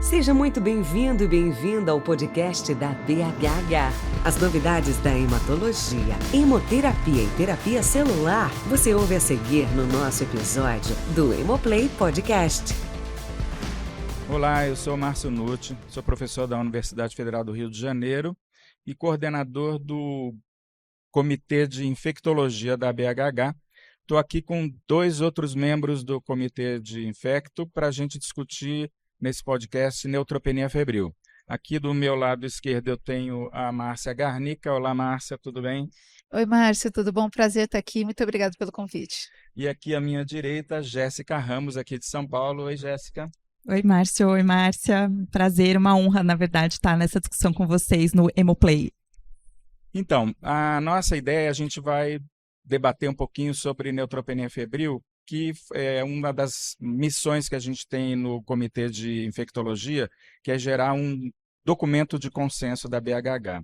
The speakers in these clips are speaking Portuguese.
Seja muito bem-vindo e bem-vinda ao podcast da BHH. As novidades da hematologia, hemoterapia e terapia celular, você ouve a seguir no nosso episódio do Hemoplay Podcast. Olá, eu sou Márcio Nutti, sou professor da Universidade Federal do Rio de Janeiro e coordenador do Comitê de Infectologia da BHH. Estou aqui com dois outros membros do Comitê de Infecto para a gente discutir nesse podcast neutropenia febril. Aqui do meu lado esquerdo eu tenho a Márcia Garnica. Olá, Márcia, tudo bem? Oi, Márcio, tudo bom? Prazer estar aqui. Muito obrigada pelo convite. E aqui à minha direita, Jéssica Ramos, aqui de São Paulo. Oi, Jéssica. Oi, Márcio. Oi, Márcia. Prazer, uma honra, na verdade, estar nessa discussão com vocês no Hemoplay. Então, a nossa ideia, a gente vai debater um pouquinho sobre neutropenia febril, que é uma das missões que a gente tem no Comitê de Infectologia, que é gerar um documento de consenso da BHH.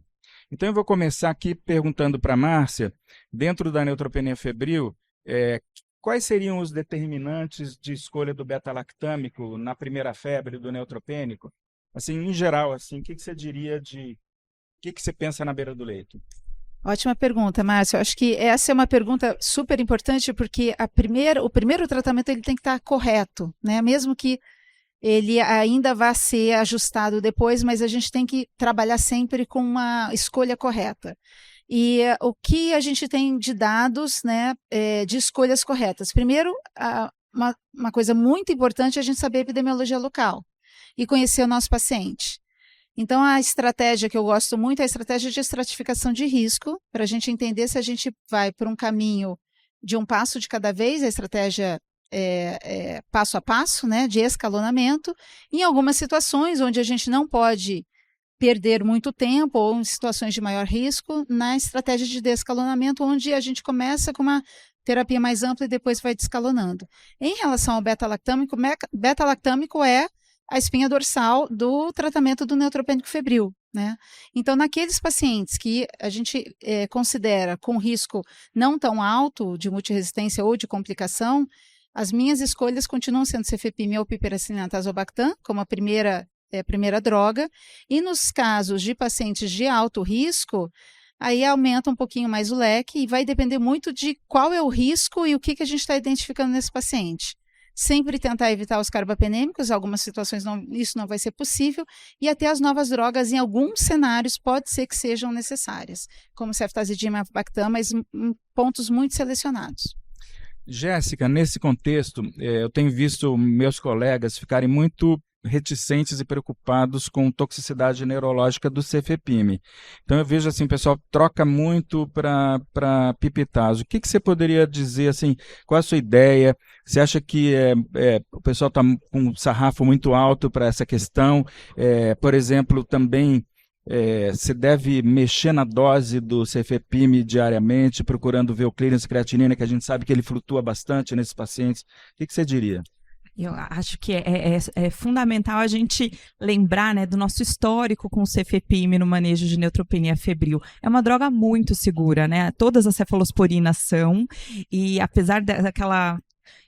Então, eu vou começar aqui perguntando para a Márcia, dentro da neutropenia febril, quais seriam os determinantes de escolha do beta-lactâmico na primeira febre do neutropênico? Assim, em geral, assim, o que você diria de... O que você pensa na beira do leito? Ótima pergunta, Márcio. Eu acho que essa é uma pergunta super importante porque o primeiro tratamento ele tem que estar correto, né? Mesmo que ele ainda vá ser ajustado depois, mas a gente tem que trabalhar sempre com uma escolha correta. E o que a gente tem de dados, né, de escolhas corretas? Primeiro, uma coisa muito importante é a gente saber a epidemiologia local e conhecer o nosso paciente. Então, a estratégia que eu gosto muito é a estratégia de estratificação de risco, para a gente entender se a gente vai por um caminho de um passo de cada vez, a estratégia passo a passo, né, de escalonamento. Em algumas situações onde a gente não pode perder muito tempo ou em situações de maior risco, na estratégia de descalonamento, onde a gente começa com uma terapia mais ampla e depois vai descalonando. Em relação ao beta-lactâmico é a espinha dorsal do tratamento do neutropênico febril, né? Então, naqueles pacientes que a gente considera com risco não tão alto de multiresistência ou de complicação, as minhas escolhas continuam sendo cefepime ou piperacilina tazobactam, como a primeira droga, e nos casos de pacientes de alto risco, aí aumenta um pouquinho mais o leque e vai depender muito de qual é o risco e o que a gente está identificando nesse paciente. Sempre tentar evitar os carbapenêmicos, em algumas situações isso não vai ser possível, e até as novas drogas, em alguns cenários, pode ser que sejam necessárias, como ceftazidime e avibactam, mas em pontos muito selecionados. Jéssica, nesse contexto, eu tenho visto meus colegas ficarem muito reticentes e preocupados com toxicidade neurológica do cefepime. Então eu vejo assim, o pessoal troca muito para pipetazo. O que você poderia dizer, assim, qual a sua ideia? Você acha que o pessoal está com um sarrafo muito alto para essa questão? Por exemplo, também você deve mexer na dose do cefepime diariamente, procurando ver o clearance creatinina, que a gente sabe que ele flutua bastante nesses pacientes. O que você diria? Eu acho que é fundamental a gente lembrar, né, do nosso histórico com o cefepime no manejo de neutropenia febril. É uma droga muito segura, né? Todas as cefalosporinas são, e apesar daquela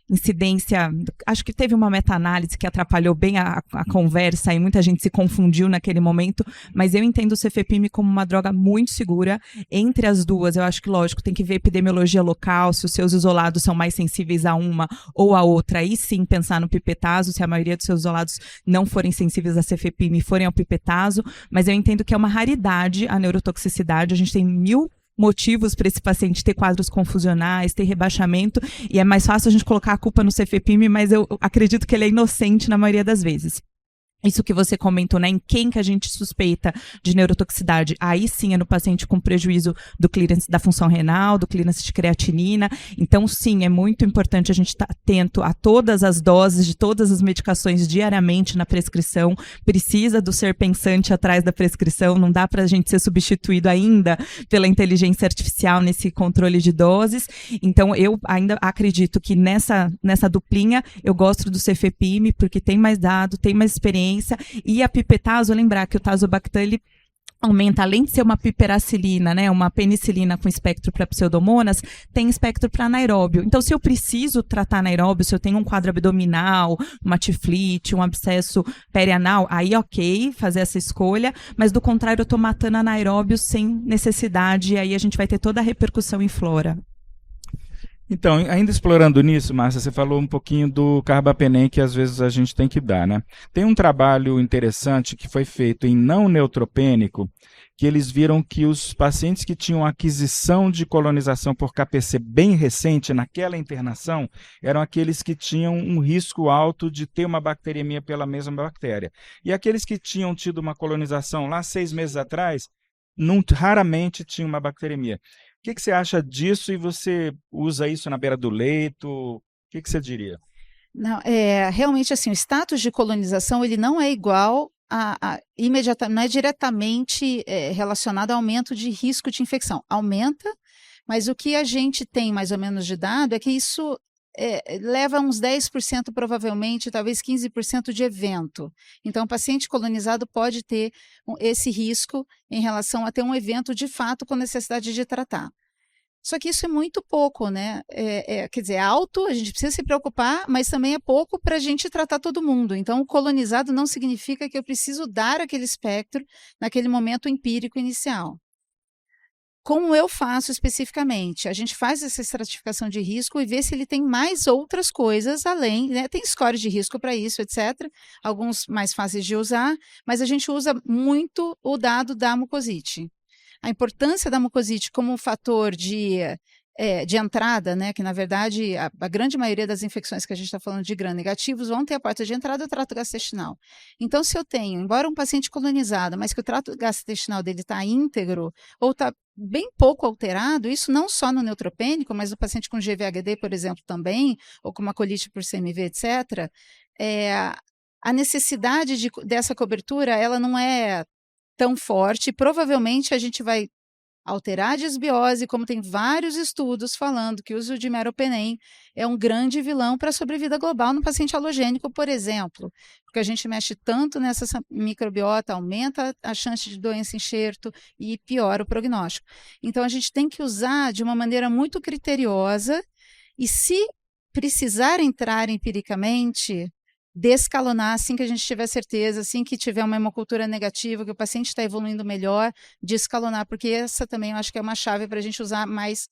incidência, acho que teve uma meta-análise que atrapalhou bem a conversa e muita gente se confundiu naquele momento, mas eu entendo o cefepime como uma droga muito segura. Entre as duas, eu acho que, lógico, tem que ver epidemiologia local, se os seus isolados são mais sensíveis a uma ou a outra, aí sim pensar no pipetazo, se a maioria dos seus isolados não forem sensíveis a cefepime e forem ao pipetazo, mas eu entendo que é uma raridade a neurotoxicidade. A gente tem 1000 motivos para esse paciente ter quadros confusionais, ter rebaixamento, e é mais fácil a gente colocar a culpa no cefepime, mas eu acredito que ele é inocente na maioria das vezes. Isso que você comentou, né, em quem que a gente suspeita de neurotoxicidade, aí sim é no paciente com prejuízo do clearance da função renal, do clearance de creatinina. Então sim, é muito importante a gente estar atento a todas as doses de todas as medicações diariamente na prescrição. Precisa do ser pensante atrás da prescrição, não dá para a gente ser substituído ainda pela inteligência artificial nesse controle de doses. Então eu ainda acredito que nessa duplinha eu gosto do cefepime porque tem mais dado, tem mais experiência. E a pipetazo, lembrar que o tazobactam, ele aumenta, além de ser uma piperacilina, né, uma penicilina com espectro para pseudomonas, tem espectro para anaeróbio. Então, se eu preciso tratar anaeróbio, se eu tenho um quadro abdominal, uma tiflite, um abscesso perianal, aí ok, fazer essa escolha, mas do contrário, eu estou matando anaeróbio sem necessidade, e aí a gente vai ter toda a repercussão em flora. Então, ainda explorando nisso, Márcia, você falou um pouquinho do carbapenem que às vezes a gente tem que dar, né? Tem um trabalho interessante que foi feito em não neutropênico, que eles viram que os pacientes que tinham aquisição de colonização por KPC bem recente naquela internação eram aqueles que tinham um risco alto de ter uma bacteriemia pela mesma bactéria. E aqueles que tinham tido uma colonização lá 6 meses atrás, raramente tinham uma bacteriemia. O que você acha disso e você usa isso na beira do leito? O que você diria? Não, realmente assim, o status de colonização ele não é igual imediatamente, não é diretamente relacionado ao aumento de risco de infecção. Aumenta, mas o que a gente tem mais ou menos de dado é que isso leva uns 10%, provavelmente, talvez 15% de evento. Então, o paciente colonizado pode ter esse risco em relação a ter um evento de fato com necessidade de tratar. Só que isso é muito pouco, né? Quer dizer, é alto, a gente precisa se preocupar, mas também é pouco para a gente tratar todo mundo. Então, o colonizado não significa que eu preciso dar aquele espectro naquele momento empírico inicial. Como eu faço especificamente? A gente faz essa estratificação de risco e vê se ele tem mais outras coisas além, né? Tem score de risco para isso, etc. Alguns mais fáceis de usar, mas a gente usa muito o dado da mucosite. A importância da mucosite como um fator de entrada, né? Que na verdade a grande maioria das infecções que a gente está falando de gram-negativos vão ter a porta de entrada do trato gastrointestinal. Então, se eu tenho, embora um paciente colonizado, mas que o trato gastrointestinal dele está íntegro ou está bem pouco alterado, isso não só no neutropênico, mas no paciente com GVHD, por exemplo, também, ou com uma colite por CMV, etc., a necessidade dessa cobertura, ela não é tão forte. Provavelmente a gente vai alterar a disbiose, como tem vários estudos falando que o uso de meropenem é um grande vilão para a sobrevida global no paciente halogênico, por exemplo, porque a gente mexe tanto nessa microbiota, aumenta a chance de doença enxerto e piora o prognóstico. Então, a gente tem que usar de uma maneira muito criteriosa e, se precisar entrar empiricamente, descalonar assim que a gente tiver certeza, assim que tiver uma hemocultura negativa, que o paciente está evoluindo melhor, descalonar, porque essa também eu acho que é uma chave para a gente usar mais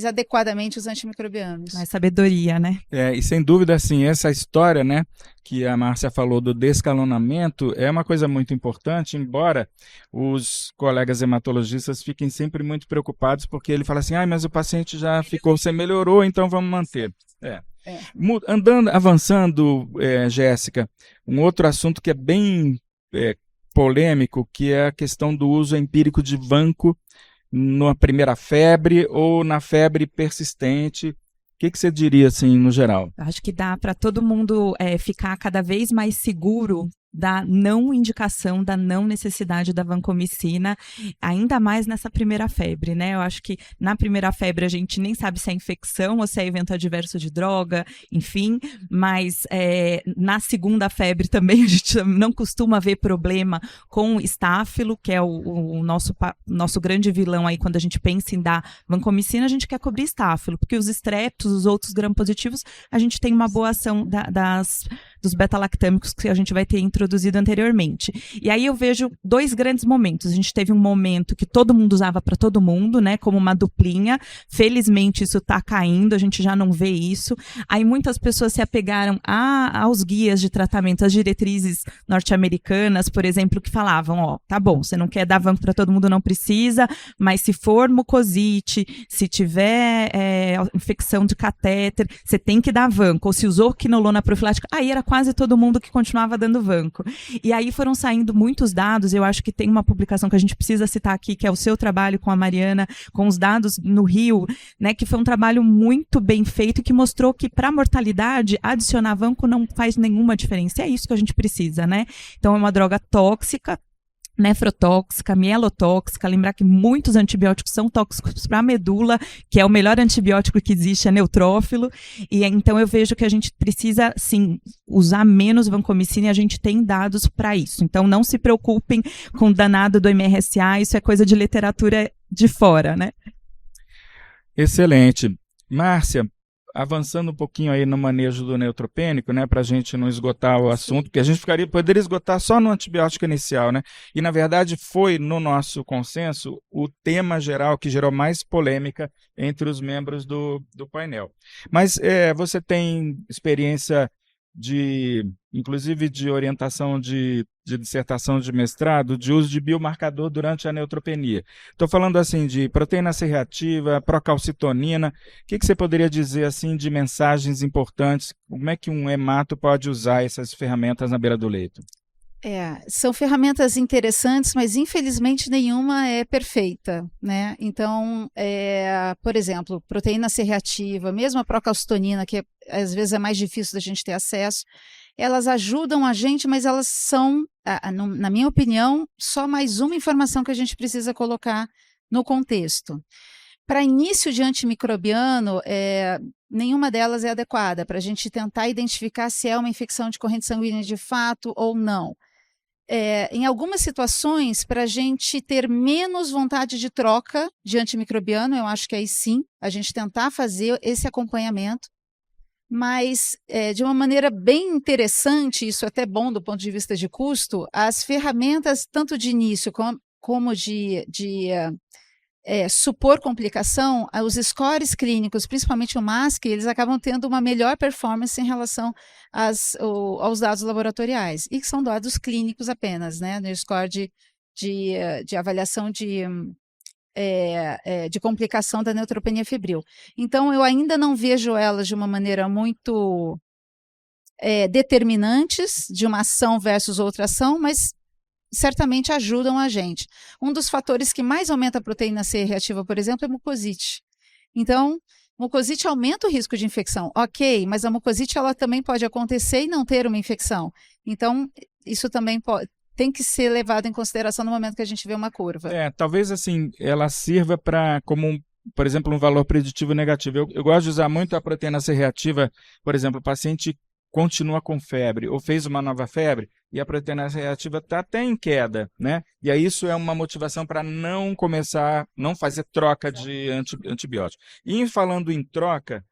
adequadamente os antimicrobianos. Mais sabedoria, né? E sem dúvida, assim, essa história, né, que a Márcia falou do descalonamento é uma coisa muito importante, embora os colegas hematologistas fiquem sempre muito preocupados, porque ele fala assim, mas o paciente já você melhorou, então vamos manter. Avançando, Jéssica, um outro assunto que é bem polêmico, que é a questão do uso empírico de vanco na primeira febre ou na febre persistente. O que você diria, assim, no geral? Acho que dá para todo mundo ficar cada vez mais seguro da não indicação, da não necessidade da vancomicina, ainda mais nessa primeira febre, né? Eu acho que na primeira febre a gente nem sabe se é infecção ou se é evento adverso de droga, enfim, mas na segunda febre também a gente não costuma ver problema com estáfilo, que é o nosso grande vilão aí quando a gente pensa em dar vancomicina, a gente quer cobrir estáfilo, porque os estreptos, os outros gram-positivos, a gente tem uma boa ação dos beta-lactâmicos que a gente vai ter introduzido anteriormente. E aí eu vejo 2 grandes momentos. A gente teve um momento que todo mundo usava para todo mundo, né, como uma duplinha. Felizmente isso está caindo, a gente já não vê isso. Aí muitas pessoas se apegaram aos guias de tratamento, às diretrizes norte-americanas, por exemplo, que falavam, tá bom, você não quer dar vanco para todo mundo, não precisa, mas se for mucosite, se tiver infecção de catéter, você tem que dar vanco. Ou se usou quinolona profilática, aí era quase todo mundo que continuava dando vanco. E aí foram saindo muitos dados, eu acho que tem uma publicação que a gente precisa citar aqui, que é o seu trabalho com a Mariana, com os dados no Rio, né, que foi um trabalho muito bem feito, que mostrou que para a mortalidade, adicionar vanco não faz nenhuma diferença. É isso que a gente precisa, né? Então é uma droga tóxica, nefrotóxica, mielotóxica, lembrar que muitos antibióticos são tóxicos para a medula, que é o melhor antibiótico que existe, é neutrófilo, e então eu vejo que a gente precisa, sim, usar menos vancomicina e a gente tem dados para isso. Então não se preocupem com o danado do MRSA, isso é coisa de literatura de fora, né? Excelente. Márcia, avançando um pouquinho aí no manejo do neutropênico, né, para a gente não esgotar o assunto, porque a gente poderia esgotar só no antibiótico inicial, né? E na verdade foi no nosso consenso o tema geral que gerou mais polêmica entre os membros do painel. Mas você tem experiência inclusive de orientação de dissertação de mestrado, de uso de biomarcador durante a neutropenia. Estou falando assim de proteína C reativa, procalcitonina. O que você poderia dizer assim de mensagens importantes? Como é que um hemato pode usar essas ferramentas na beira do leito? São ferramentas interessantes, mas infelizmente nenhuma é perfeita, né? Então, por exemplo, proteína C reativa, mesmo a procalcitonina, que às vezes é mais difícil da gente ter acesso, elas ajudam a gente, mas elas são, na minha opinião, só mais uma informação que a gente precisa colocar no contexto. Para início de antimicrobiano, nenhuma delas é adequada para a gente tentar identificar se é uma infecção de corrente sanguínea de fato ou não. Em algumas situações, para a gente ter menos vontade de troca de antimicrobiano, eu acho que aí sim, a gente tentar fazer esse acompanhamento, mas de uma maneira bem interessante, isso é até bom do ponto de vista de custo, as ferramentas, tanto de início como de supor complicação, os scores clínicos, principalmente o MASC, eles acabam tendo uma melhor performance em relação aos dados laboratoriais, e que são dados clínicos apenas, né, no score de avaliação de complicação da neutropenia febril. Então, eu ainda não vejo elas de uma maneira muito determinantes de uma ação versus outra ação, mas certamente ajudam a gente. Um dos fatores que mais aumenta a proteína C reativa, por exemplo, é a mucosite. Então, mucosite aumenta o risco de infecção, ok, mas a mucosite ela também pode acontecer e não ter uma infecção. Então, isso também tem que ser levado em consideração no momento que a gente vê uma curva. Talvez assim, ela sirva como por exemplo, um valor preditivo negativo. Eu gosto de usar muito a proteína C reativa, por exemplo, o paciente continua com febre ou fez uma nova febre e a proteína C reativa está até em queda, né? E aí isso é uma motivação para não fazer troca de antibiótico. E falando em troca,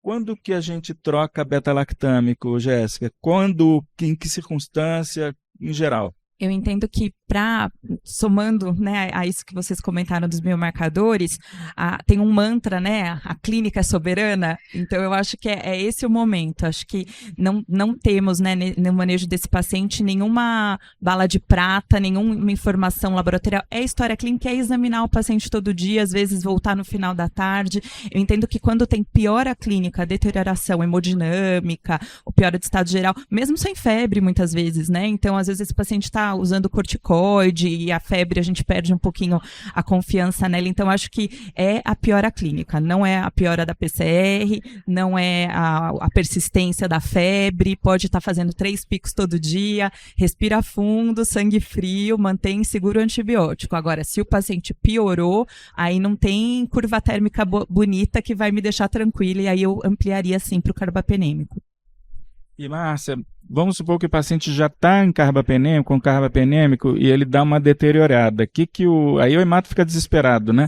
quando que a gente troca beta-lactâmico, Jéssica? Quando, em que circunstância, em geral? Eu entendo que, somando, né, a isso que vocês comentaram dos biomarcadores, tem um mantra, né, a clínica é soberana, então eu acho que é esse o momento. Acho que não temos, né, no manejo desse paciente nenhuma bala de prata, nenhuma informação laboratorial. É história clínica, é examinar o paciente todo dia, às vezes voltar no final da tarde. Eu entendo que quando tem piora clínica, deterioração hemodinâmica, ou piora de estado geral, mesmo sem febre muitas vezes, né, então às vezes esse paciente está usando corticoide e a febre a gente perde um pouquinho a confiança nela, então acho que é a piora clínica, não é a piora da PCR, não é a persistência da febre, pode estar fazendo 3 picos todo dia, respira fundo, sangue frio, mantém seguro o antibiótico. Agora, se o paciente piorou, aí não tem curva térmica bonita que vai me deixar tranquila, e aí eu ampliaria sim para o carbapenêmico. E Márcia, vamos supor que o paciente já está com carbapenêmico, e ele dá uma deteriorada. Aí o hemato fica desesperado, né?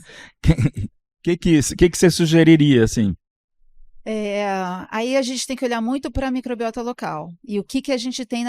Que você sugeriria, assim? Aí a gente tem que olhar muito para a microbiota local. E o que a gente tem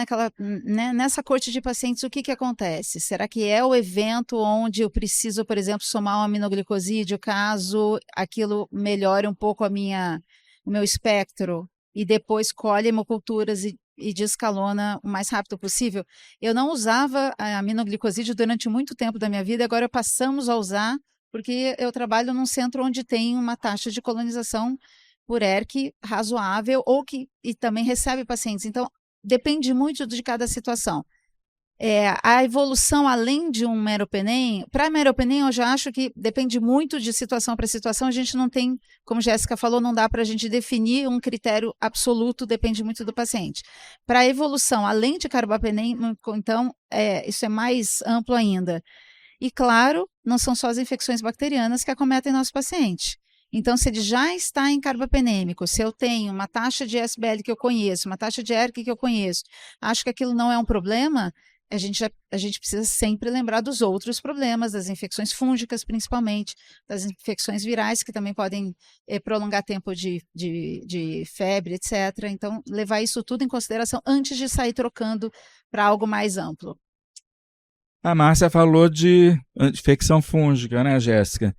nessa corte de pacientes, o que acontece? Será que é o evento onde eu preciso, por exemplo, somar um aminoglicosídeo, caso aquilo melhore um pouco o meu espectro? E depois colhe hemoculturas e descalona o mais rápido possível. Eu não usava a aminoglicosídeo durante muito tempo da minha vida, agora passamos a usar, porque eu trabalho num centro onde tem uma taxa de colonização por ERC razoável, e também recebe pacientes. Então, depende muito de cada situação. A evolução além de um meropenem, para meropenem eu já acho que depende muito de situação para situação, a gente não tem, como Jéssica falou, não dá para a gente definir um critério absoluto, depende muito do paciente. Para a evolução além de carbapenem, então, isso é mais amplo ainda. E claro, não são só as infecções bacterianas que acometem nosso paciente. Então, se ele já está em carbapenêmico, se eu tenho uma taxa de SBL que eu conheço, uma taxa de ERK que eu conheço, acho que aquilo não é um problema, a gente precisa sempre lembrar dos outros problemas, das infecções fúngicas principalmente, das infecções virais que também podem prolongar tempo de febre, etc. Então, levar isso tudo em consideração antes de sair trocando para algo mais amplo. A Márcia falou de infecção fúngica, né, Jéssica?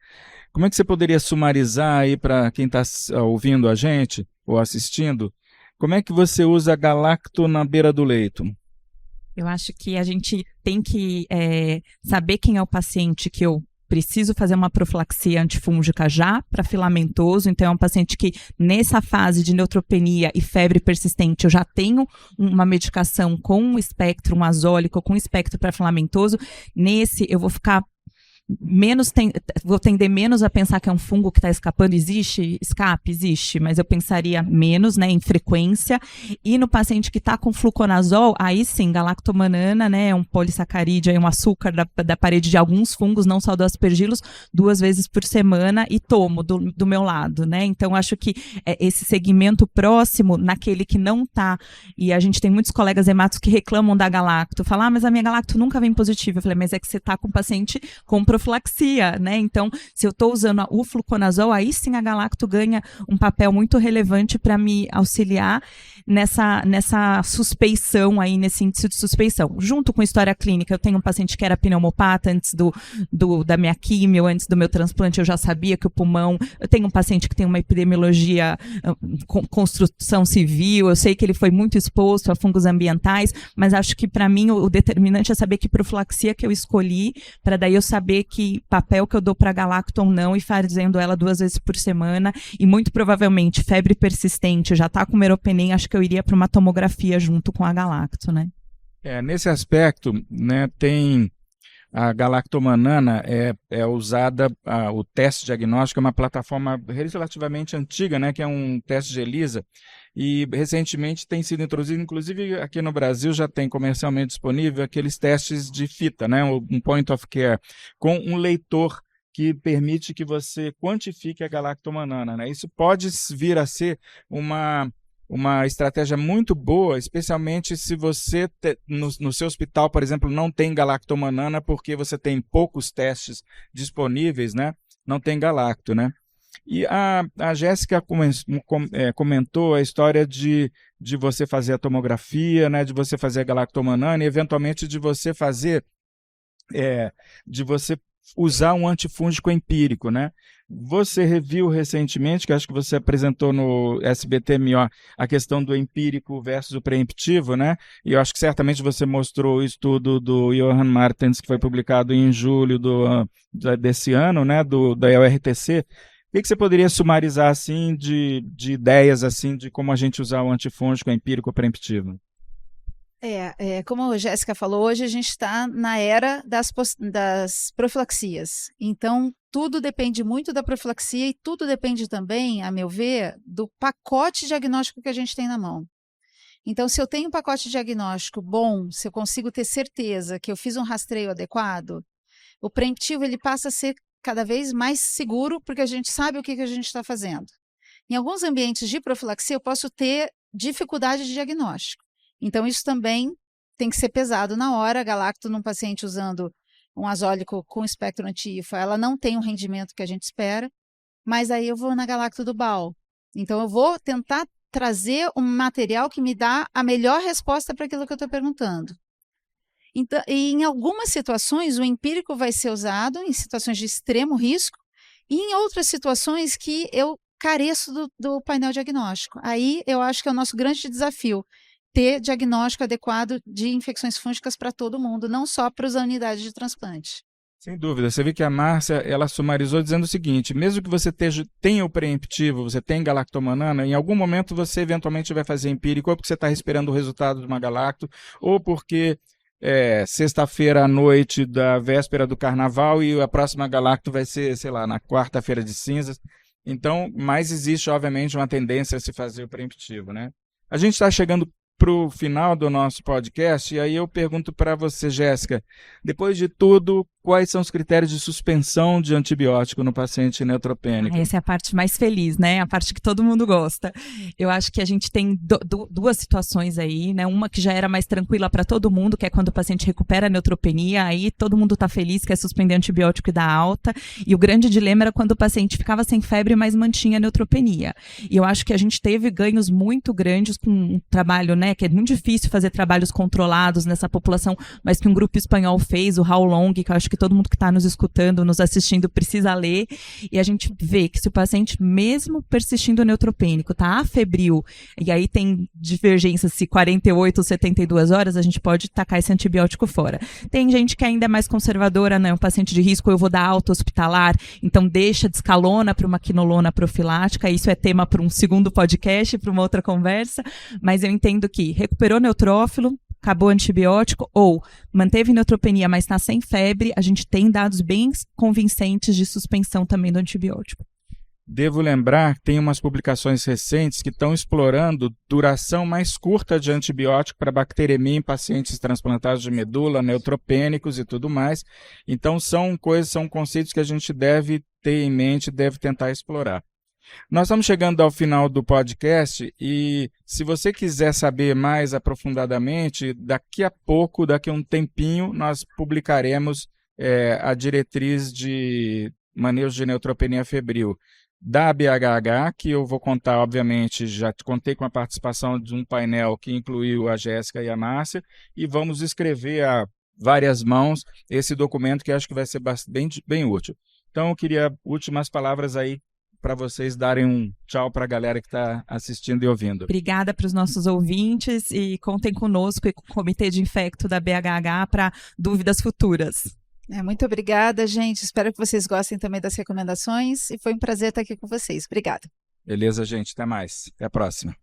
Como é que você poderia sumarizar aí para quem está ouvindo a gente ou assistindo? Como é que você usa galacto na beira do leito? Eu acho que a gente tem que saber quem é o paciente que eu preciso fazer uma profilaxia antifúngica já para filamentoso, então é um paciente que nessa fase de neutropenia e febre persistente eu já tenho uma medicação com um espectro, um azólico com espectro para filamentoso. Nesse eu vou ficar vou tender menos a pensar que é um fungo que está escapando. Existe escape? Existe, mas eu pensaria menos, né, em frequência. E no paciente que está com fluconazol, aí sim, galactomanana, né, um polissacarídeo, um açúcar da parede de alguns fungos, não só do aspergillus, 2 vezes por semana e tomo do meu lado, né? Então, acho que esse segmento próximo, naquele que não está, e a gente tem muitos colegas hematos que reclamam da galacto, falam, mas a minha galacto nunca vem positiva. Eu falei, mas é que você está com o paciente com profilaxia, né? Então, se eu estou usando o fluconazol, aí sim a galacto ganha um papel muito relevante para me auxiliar nessa suspeição aí, nesse índice de suspeição. Junto com história clínica, eu tenho um paciente que era pneumopata antes da minha químio, antes do meu transplante, eu já sabia que o pulmão... Eu tenho um paciente que tem uma epidemiologia, construção civil, eu sei que ele foi muito exposto a fungos ambientais, mas acho que para mim o determinante é saber que profilaxia que eu escolhi, para daí eu saber que papel que eu dou para galacto ou não, e fazendo ela 2 vezes por semana, e muito provavelmente febre persistente, já está com meropenem, acho que eu iria para uma tomografia junto com a galacto, né? Nesse aspecto, né, tem a galactomanana, é usada, o teste diagnóstico é uma plataforma relativamente antiga, né, que é um teste de ELISA, e recentemente tem sido introduzido, inclusive aqui no Brasil já tem comercialmente disponível aqueles testes de fita, né, um point of care, com um leitor que permite que você quantifique a galactomanana, né? Isso pode vir a ser uma estratégia muito boa, especialmente se você, no seu hospital, por exemplo, não tem galactomanana porque você tem poucos testes disponíveis, né? Não tem galacto, né? E a Jéssica comentou a história de você fazer a tomografia, né? De você fazer a galactomanana e, eventualmente, de você fazer... de você usar um antifúngico empírico, né? Você reviu recentemente, que acho que você apresentou no SBT-MO, a questão do empírico versus o preemptivo, né? E eu acho que certamente você mostrou o estudo do Johan Martens, que foi publicado em julho desse ano, né? Da URTC. O que você poderia sumarizar, assim, de ideias, assim, de como a gente usar o antifúngico empírico preemptivo? Como a Jéssica falou, hoje a gente está na era das profilaxias. Então, tudo depende muito da profilaxia e tudo depende também, a meu ver, do pacote diagnóstico que a gente tem na mão. Então, se eu tenho um pacote diagnóstico bom, se eu consigo ter certeza que eu fiz um rastreio adequado, o preemptivo ele passa a ser cada vez mais seguro, porque a gente sabe o que a gente está fazendo. Em alguns ambientes de profilaxia, eu posso ter dificuldade de diagnóstico. Então, isso também tem que ser pesado na hora. A galacto num paciente usando um azólico com espectro anti-IFA, ela não tem o rendimento que a gente espera, mas aí eu vou na galacto do BAL. Então, eu vou tentar trazer um material que me dá a melhor resposta para aquilo que eu estou perguntando. Então, e em algumas situações, o empírico vai ser usado em situações de extremo risco e em outras situações que eu careço do painel diagnóstico. Aí, eu acho que é o nosso grande desafio, ter diagnóstico adequado de infecções fúngicas para todo mundo, não só para as unidades de transplante. Sem dúvida. Você vê que a Márcia, ela sumarizou dizendo o seguinte, mesmo que você tenha o preemptivo, você tem galactomanana, em algum momento você eventualmente vai fazer empírico, ou porque você está esperando o resultado de uma galacto, ou porque sexta-feira à noite da véspera do carnaval e a próxima Galacto vai ser, sei lá, na quarta-feira de cinzas. Então, mas existe, obviamente, uma tendência a se fazer o preemptivo, né? A gente está chegando para o final do nosso podcast, e aí eu pergunto para você, Jéssica, depois de tudo, quais são os critérios de suspensão de antibiótico no paciente neutropênico? Essa é a parte mais feliz, né? A parte que todo mundo gosta. Eu acho que a gente tem duas situações aí, né? Uma que já era mais tranquila para todo mundo, que é quando o paciente recupera a neutropenia, aí todo mundo está feliz, quer suspender antibiótico e dar alta. E o grande dilema era quando o paciente ficava sem febre, mas mantinha a neutropenia. E eu acho que a gente teve ganhos muito grandes com um trabalho, né? Que é muito difícil fazer trabalhos controlados nessa população, mas que um grupo espanhol fez, o How Long, que eu acho que todo mundo que está nos escutando, nos assistindo, precisa ler, e a gente vê que se o paciente, mesmo persistindo neutropênico, está afebril, e aí tem divergência se 48 ou 72 horas, a gente pode tacar esse antibiótico fora. Tem gente que ainda é mais conservadora, né? Um paciente de risco, eu vou dar alta hospitalar, então deixa de escalona para uma quinolona profilática, isso é tema para um segundo podcast, para uma outra conversa, mas eu entendo que recuperou neutrófilo, acabou o antibiótico, ou manteve neutropenia, mas está sem febre, a gente tem dados bem convincentes de suspensão também do antibiótico. Devo lembrar que tem umas publicações recentes que estão explorando duração mais curta de antibiótico para bacteremia em pacientes transplantados de medula, neutropênicos e tudo mais. Então são conceitos que a gente deve ter em mente, deve tentar explorar. Nós estamos chegando ao final do podcast e se você quiser saber mais aprofundadamente, daqui a um tempinho, nós publicaremos a diretriz de manejo de neutropenia febril da BHH, que eu vou contar, obviamente, já contei com a participação de um painel que incluiu a Jéssica e a Márcia, e vamos escrever a várias mãos esse documento que acho que vai ser bem útil. Então, eu queria últimas palavras aí para vocês darem um tchau para a galera que está assistindo e ouvindo. Obrigada para os nossos ouvintes e contem conosco e com o Comitê de Infecto da BHH para dúvidas futuras. Muito obrigada, gente. Espero que vocês gostem também das recomendações e foi um prazer estar aqui com vocês. Obrigada. Beleza, gente. Até mais. Até a próxima.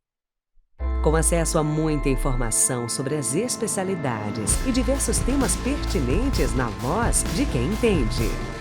Com acesso a muita informação sobre as especialidades e diversos temas pertinentes na voz de quem entende.